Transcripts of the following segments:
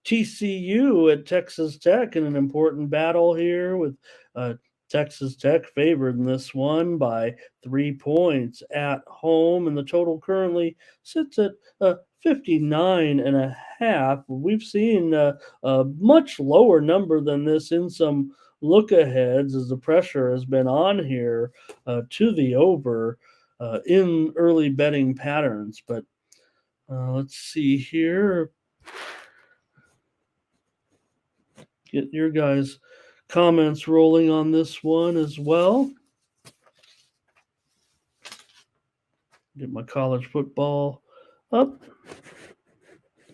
TCU at Texas Tech in an important battle here with uh, Texas Tech favored in this one by 3 points at home, and the total currently sits at 59 and a half. We've seen a much lower number than this in some look aheads as the pressure has been on here to the over in early betting patterns. But let's see here. Get your guys' comments rolling on this one as well. Get my college football up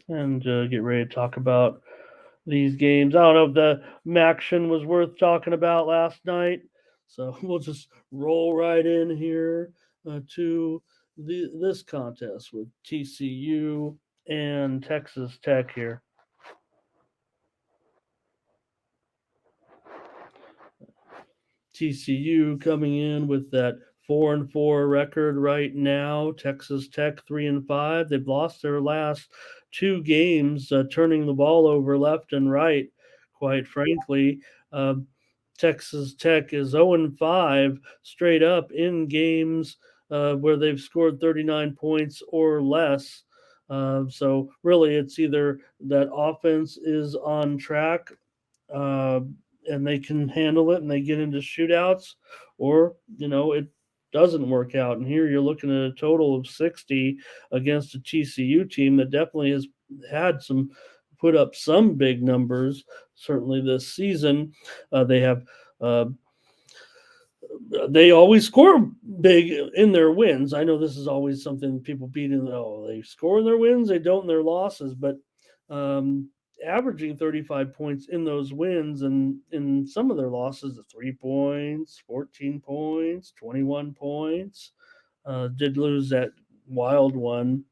and get ready to talk about these games. I don't know if the action was worth talking about last night, so we'll just roll right in here to this contest with TCU and Texas Tech here. TCU coming in with that 4-4 record right now. Texas Tech 3-5. They've lost their last two games, turning the ball over left and right. Quite frankly, uh, Texas Tech is 0-5 straight up in games where they've scored 39 points or less. So really, it's either that offense is on track uh, and they can handle it and they get into shootouts, or it doesn't work out. And here you're looking at a total of 60 against a TCU team that definitely has had some put up some big numbers certainly this season. They have uh, they always score big in their wins. I know this is always something people beat in. Oh, they score in their wins, they don't in their losses, but um, averaging 35 points in those wins and in some of their losses, 3 points, 14 points, 21 points. Did lose that wild one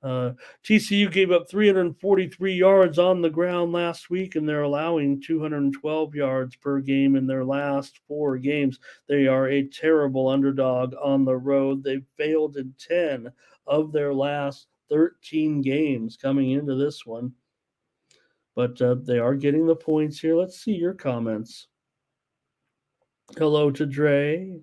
TCU gave up 343 yards on the ground last week, and they're allowing 212 yards per game in their last four games. They are a terrible underdog on the road. They've failed in 10 of their last 13 games coming into this one, but they are getting the points here. Let's see your comments. Hello to Dre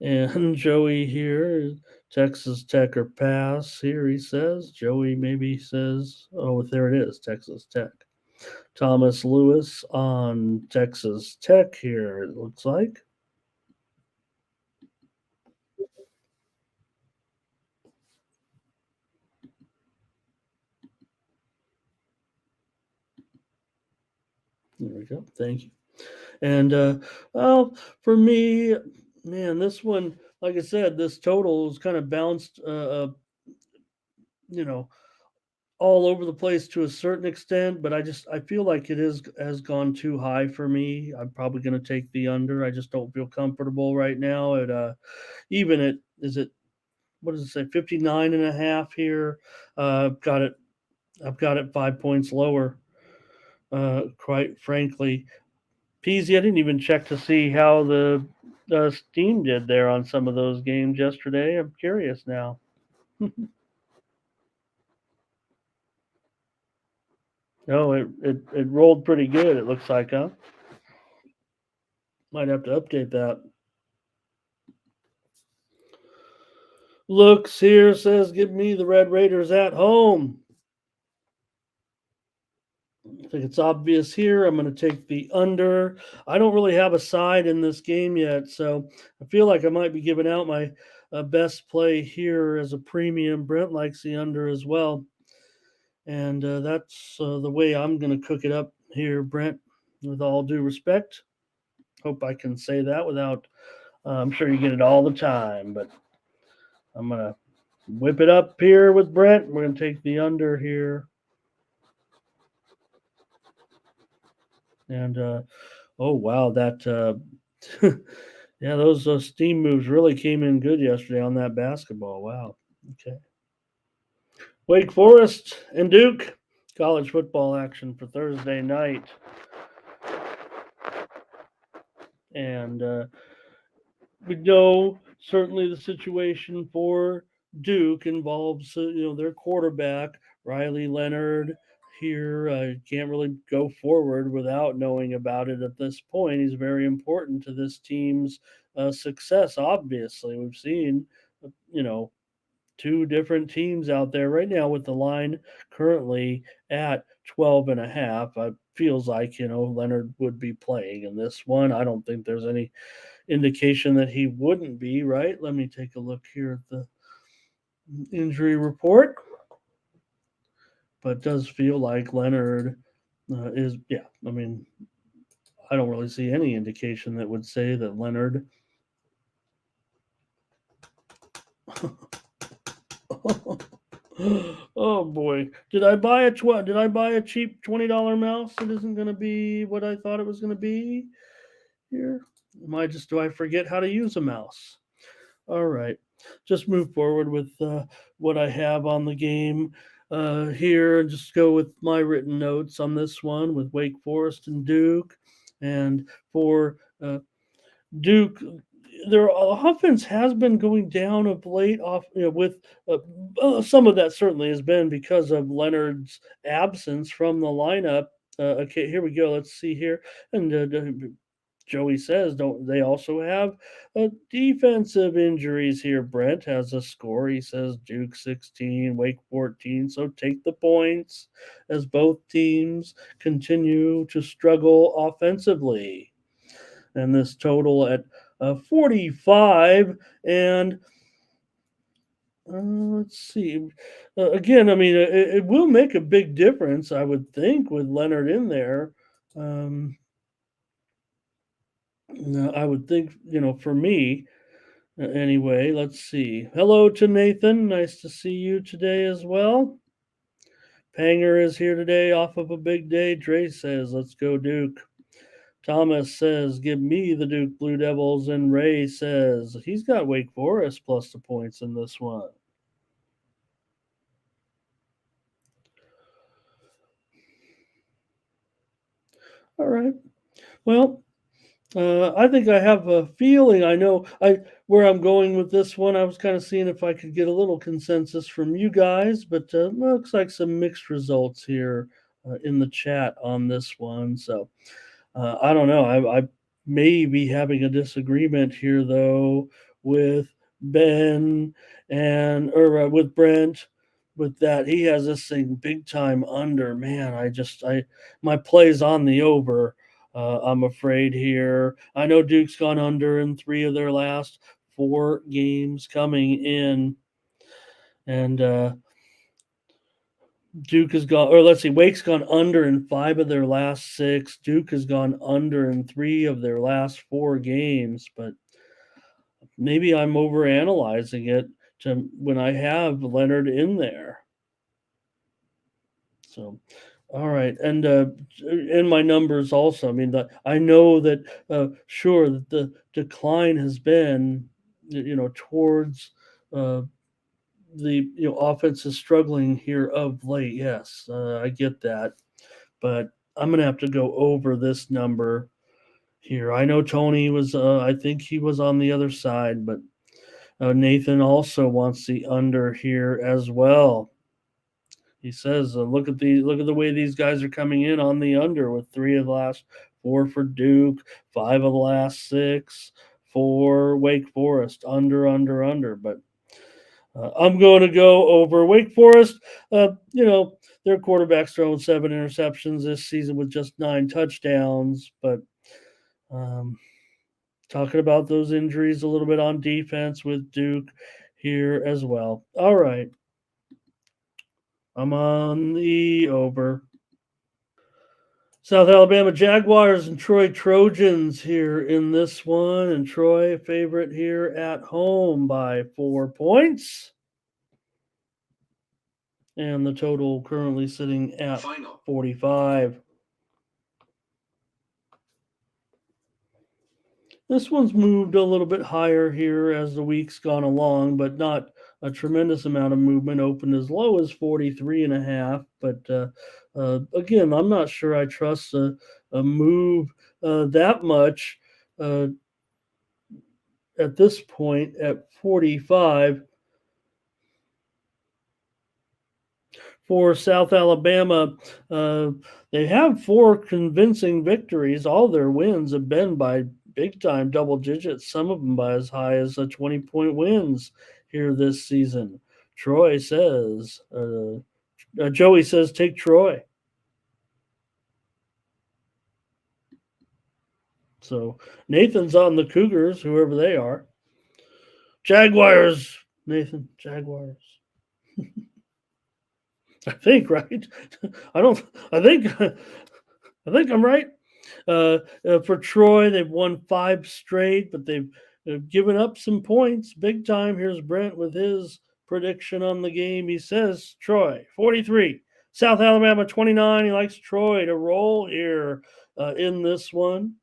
and Joey here. Texas Tech or pass here, he says. Joey maybe says, oh, there it is, Texas Tech. Thomas Lewis on Texas Tech here, it looks like. There we go. Thank you. And well, for me, man, this one, like I said, this total is kind of bounced, you know, all over the place to a certain extent, but I feel like it is has gone too high for me. I'm probably going to take the under. I just don't feel comfortable right now at even at is it what does it say 59 and a half here. Got it. I've got it 5 points lower. Quite frankly, Peasy, I didn't even check to see how the Steam did there on some of those games yesterday. I'm curious now. No, it rolled pretty good. It looks like, huh? Might have to update that. Looks here says, give me the Red Raiders at home. I think it's obvious here. I'm going to take the under. I don't really have a side in this game yet, so I feel like I might be giving out my best play here as a premium. Brent likes the under as well, and that's the way I'm going to cook it up here, Brent. With all due respect, hope I can say that without. I'm sure you get it all the time, but I'm going to whip it up here with Brent. We're going to take the under here. And oh wow, that yeah, those steam moves really came in good yesterday on that basketball. Wow. Okay. Wake Forest and Duke college football action for Thursday night, and we know certainly the situation for Duke involves their quarterback Riley Leonard. here. Can't really go forward without knowing about it at this point. He's very important to this team's success. Obviously, we've seen, you know, two different teams out there right now with the line currently at 12 and a half. It feels like, Leonard would be playing in this one. I don't think there's any indication that he wouldn't be, right? Let me take a look here at the injury report. But it does feel like Leonard is, yeah, I mean, I don't really see any indication that would say that Leonard. Oh boy, did I buy a cheap $20 mouse that isn't going to be what I thought it was going to be here? Do I forget how to use a mouse? All right, just move forward with what I have on the game here, and just go with my written notes on this one with Wake Forest and Duke. And for Duke, their offense has been going down of late. Off with some of that certainly has been because of Leonard's absence from the lineup. Okay, here we go. Let's see here, and Joey says, don't they also have defensive injuries here? Brent has a score. He says Duke 16, Wake 14. So take the points as both teams continue to struggle offensively. And this total at 45. And let's see. Again, I mean, it will make a big difference, I would think, with Leonard in there. No, I would think, for me, anyway, let's see. Hello to Nathan. Nice to see you today as well. Panger is here today off of a big day. Dre says, let's go, Duke. Thomas says, give me the Duke Blue Devils. And Ray says, he's got Wake Forest plus the points in this one. All right. Well, I think I have a feeling. I know where I'm going with this one. I was kind of seeing if I could get a little consensus from you guys, but looks like some mixed results here in the chat on this one. So I don't know. I may be having a disagreement here though with Ben or with Brent. With that, he has this thing big time under. Man, my play's on the over. I'm afraid here. I know Duke's gone under in 3 of their last 4 games coming in, and Duke has gone, or let's see, Wake's gone under in 5 of their last 6. Duke has gone under in 3 of their last 4 games, but maybe I'm overanalyzing it to when I have Leonard in there. So, all right, and in my numbers also. I mean, I know that sure that the decline has been, towards the offense is struggling here of late. Yes, I get that, but I'm gonna have to go over this number here. I know Tony was. I think he was on the other side, but Nathan also wants the under here as well. He says, look at the way these guys are coming in on the under with 3 of the last 4 for Duke, 5 of the last 6 for Wake Forest. Under. But I'm going to go over Wake Forest. Their quarterback's thrown 7 interceptions this season with just 9 touchdowns. But talking about those injuries a little bit on defense with Duke here as well. All right. I'm on the over. South Alabama Jaguars and Troy Trojans here in this one. And Troy, favorite here at home by 4 points. And the total currently sitting at 45. This one's moved a little bit higher here as the week's gone along, but not a tremendous amount of movement. Opened as low as 43.5. But again, I'm not sure I trust a move that much at this point at 45. for South Alabama. Uh, they have 4 convincing victories. All their wins have been by big time double digits, some of them by as high as 20-point wins here this season. Troy says, Joey says, take Troy. So Nathan's on the Cougars, whoever they are. Jaguars, Nathan, Jaguars. I think, right? I don't. I think. I think I'm right. For Troy, they've won 5 straight, but they've given up some points big time. Here's Brent with his prediction on the game. He says Troy 43, South Alabama 29. He likes Troy to roll here in this one.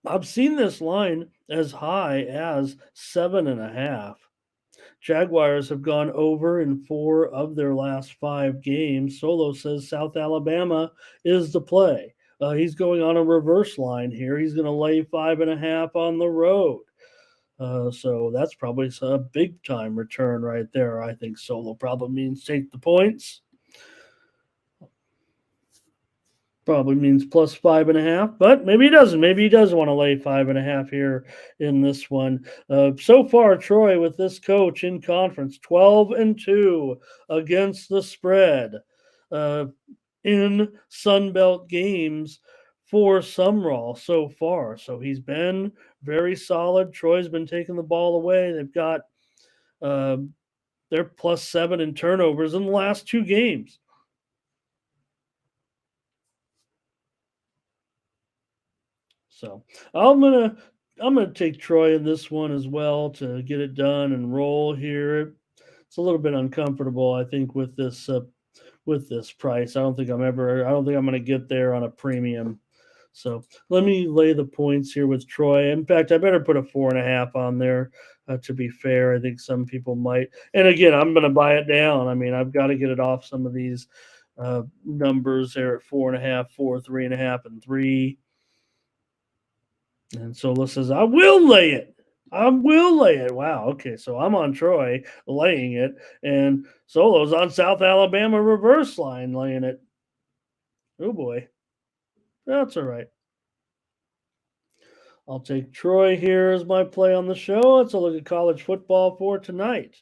I've seen this line as high as 7.5. Jaguars have gone over in 4 of their last 5 games. Solo says South Alabama is the play. He's going on a reverse line here. He's going to lay 5.5 on the road. So that's probably a big time return right there. I think Solo probably means take the points. Probably means plus 5.5, but maybe he doesn't. Maybe he does want to lay 5.5 here in this one. So far, Troy with this coach in conference, 12-2 against the spread in Sunbelt games for Sumrall so far. So he's been very solid. Troy's been taking the ball away. They've got their +7 in turnovers in the last 2 games. So I'm gonna take Troy in this one as well to get it done and roll here. It's a little bit uncomfortable, I think, with this price. I don't think I'm gonna get there on a premium. So let me lay the points here with Troy. In fact, I better put a 4.5 on there. To be fair, I think some people might. And again, I'm going to buy it down. I mean, I've got to get it off some of these numbers there at 4.5, 4, 3.5, and 3. And Solo says, I will lay it. I will lay it. Wow. Okay. So I'm on Troy laying it, and Solo's on South Alabama reverse line laying it. Oh boy. That's all right. I'll take Troy here as my play on the show. Let's look at college football for tonight.